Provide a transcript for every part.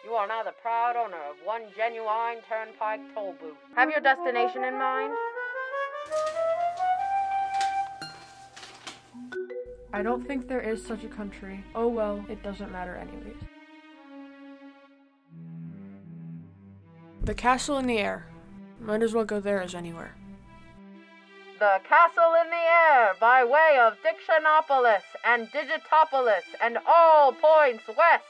You are now the proud owner of one genuine Turnpike toll booth. Have your destination in mind? I don't think there is such a country. Oh well, it doesn't matter anyways. The castle in the air. Might as well go there as anywhere. The castle in the air by way of Dictionopolis and Digitopolis and all points west.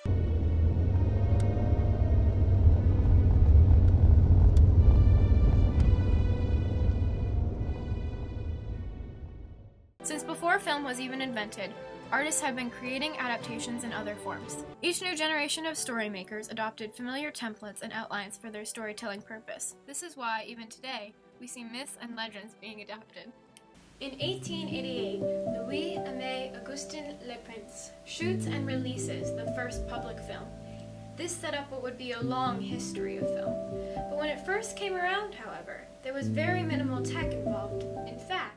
Since before film was even invented, artists have been creating adaptations in other forms. Each new generation of story makers adopted familiar templates and outlines for their storytelling purpose. This is why, even today, we see myths and legends being adapted. In 1888, Louis-Aimé Augustin Leprince shoots and releases the first public film. This set up what would be a long history of film. But when it first came around, however, there was very minimal tech involved. In fact,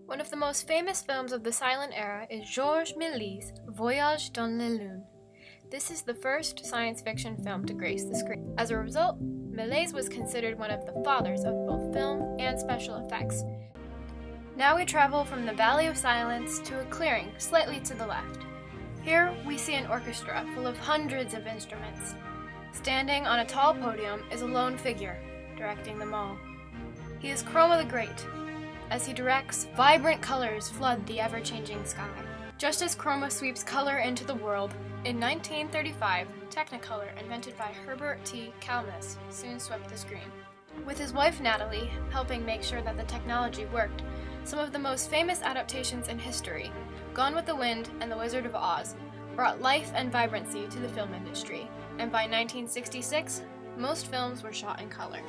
one of the most famous films of the silent era is Georges Méliès' Voyage dans la Lune. This is the first science fiction film to grace the screen. As a result, Méliès was considered one of the fathers of both film and special effects. Now we travel from the Valley of Silence to a clearing slightly to the left. Here we see an orchestra full of hundreds of instruments. Standing on a tall podium is a lone figure, directing them all. He is Chroma the Great. As he directs, vibrant colors flood the ever-changing sky. Just as Chroma sweeps color into the world, in 1935, Technicolor, invented by Herbert T. Kalmus, soon swept the screen. With his wife Natalie helping make sure that the technology worked, some of the most famous adaptations in history, Gone with the Wind and The Wizard of Oz, brought life and vibrancy to the film industry, and by 1966, most films were shot in color.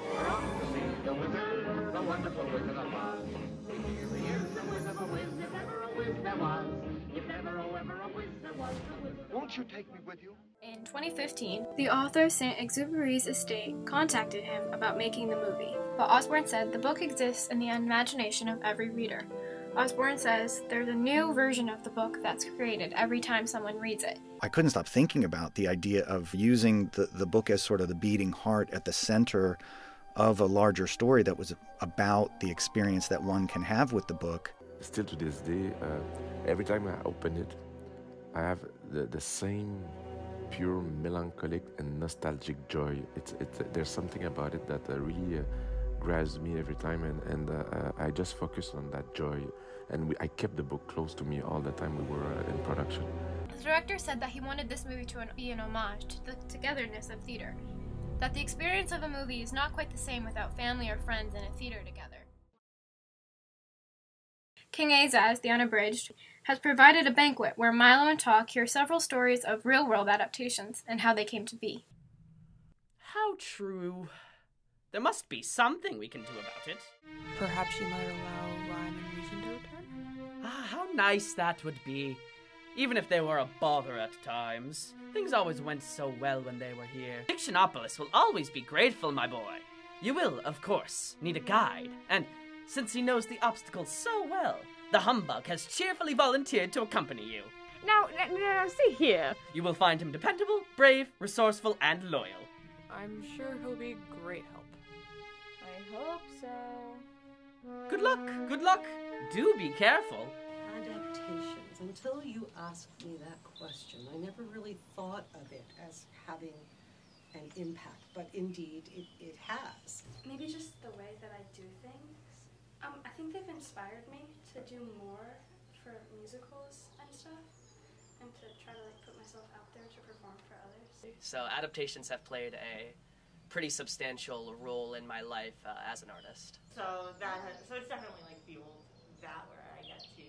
Won't you take me with you? In 2015, the author Saint-Exupéry's estate contacted him about making the movie, but Osborne said the book exists in the imagination of every reader. Osborne says there's a new version of the book that's created every time someone reads it. I couldn't stop thinking about the idea of using the book as sort of the beating heart at the center of a larger story that was about the experience that one can have with the book. Still to this day, every time I open it, I have the same pure melancholic and nostalgic joy. There's something about it that really grabs me every time, and I just focus on that joy. And I kept the book close to me all the time we were in production. The director said that he wanted this movie to be an homage to the togetherness of theater, that the experience of a movie is not quite the same without family or friends in a theater together. King Azaz, the Unabridged, has provided a banquet where Milo and Talk hear several stories of real-world adaptations and how they came to be. How true. There must be something we can do about it. Perhaps you might allow rhyme and reason to return? Ah, how nice that would be. Even if they were a bother at times. Things always went so well when they were here. Dictionopolis will always be grateful, my boy. You will, of course, need a guide, and since he knows the obstacles so well, the humbug has cheerfully volunteered to accompany you. Now, see here. You will find him dependable, brave, resourceful, and loyal. I'm sure he'll be great help. I hope so. Good luck, good luck. Do be careful. Adaptations. Until you asked me that question, I never really thought of it as having an impact, but indeed it has. Maybe just the way that I do things. I think they've inspired me to do more for musicals and stuff, and to try to put myself out there to perform for others. So adaptations have played a pretty substantial role in my life as an artist. So it's definitely fueled that, where I get to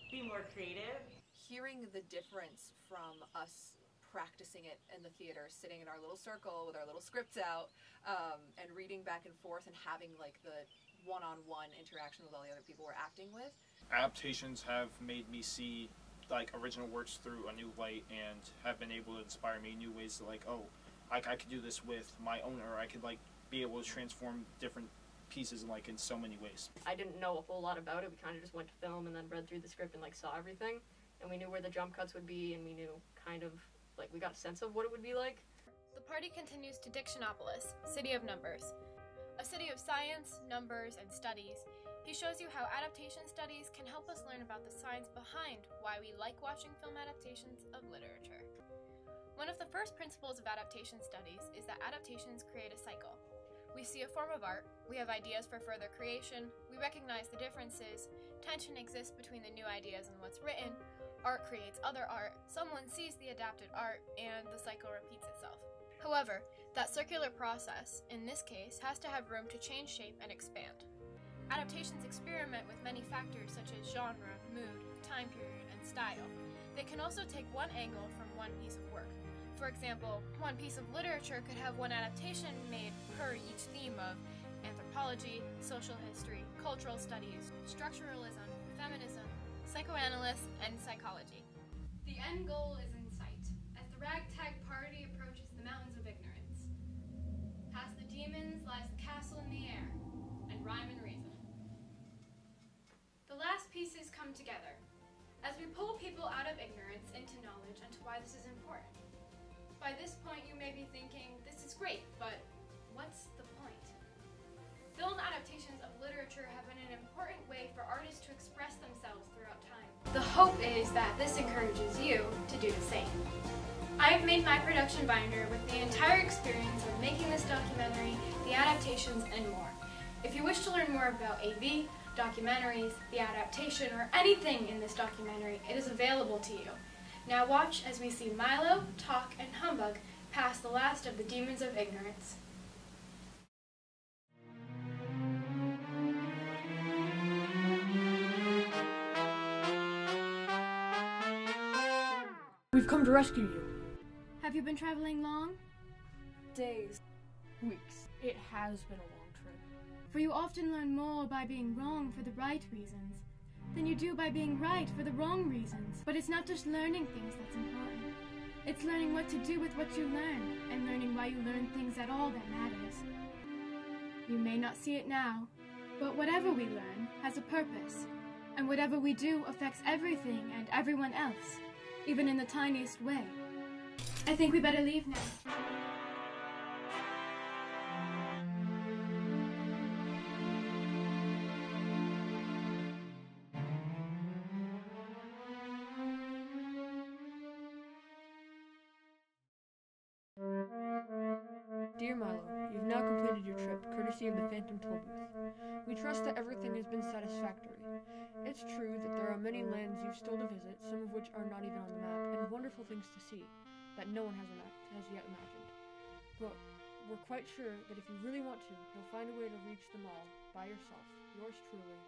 be more creative. Hearing the difference from us practicing it in the theater, sitting in our little circle with our little scripts out, and reading back and forth and having the one-on-one interaction with all the other people we're acting with. Adaptations have made me see original works through a new light and have been able to inspire me in new ways to I could do this with my own, or I could be able to transform different pieces in so many ways. I didn't know a whole lot about it. We kind of just went to film and then read through the script and saw everything. and we knew where the jump cuts would be, and we knew kind of, like, we got a sense of what it would be like. The party continues to Dictionopolis, City of Numbers. A city of science, numbers, and studies, he shows you how adaptation studies can help us learn about the science behind why we like watching film adaptations of literature. One of the first principles of adaptation studies is that adaptations create a cycle. We see a form of art, we have ideas for further creation, we recognize the differences, tension exists between the new ideas and what's written, art creates other art, someone sees the adapted art, and the cycle repeats itself. However, that circular process, in this case, has to have room to change shape and expand. Adaptations experiment with many factors such as genre, mood, time period, and style. They can also take one angle from one piece of work. For example, one piece of literature could have one adaptation made per each theme of anthropology, social history, cultural studies, structuralism, feminism, psychoanalysis, and psychology. The end goal is in sight, as the ragtag party approaches the mountains of ignorance. Past the demons lies the castle in the air, and rhyme and reason. The last pieces come together, as we pull people out of ignorance into knowledge and to why this is important. By this point, you may be thinking, this is great, but what's the point? Film adaptations of literature have been an important way for artists to express themselves throughout time. The hope is that this encourages you to do the same. I have made my production binder with the entire experience of making this documentary, the adaptations, and more. If you wish to learn more about AV, documentaries, the adaptation, or anything in this documentary, it is available to you. Now watch as we see Milo, Talk, and Humbug pass the last of the demons of ignorance. We've come to rescue you. Have you been traveling long? Days. Weeks. It has been a long trip. For you often learn more by being wrong for the right reasons than you do by being right for the wrong reasons. But it's not just learning things that's important. It's learning what to do with what you learn, and learning why you learn things at all that matters. You may not see it now, but whatever we learn has a purpose, and whatever we do affects everything and everyone else, even in the tiniest way. I think we better leave now. Dear Milo, you've now completed your trip, courtesy of the Phantom Toll Booth. We trust that everything has been satisfactory. It's true that there are many lands you've still to visit, some of which are not even on the map, and wonderful things to see that no one has yet imagined. But we're quite sure that if you really want to, you'll find a way to reach them all by yourself. Yours truly,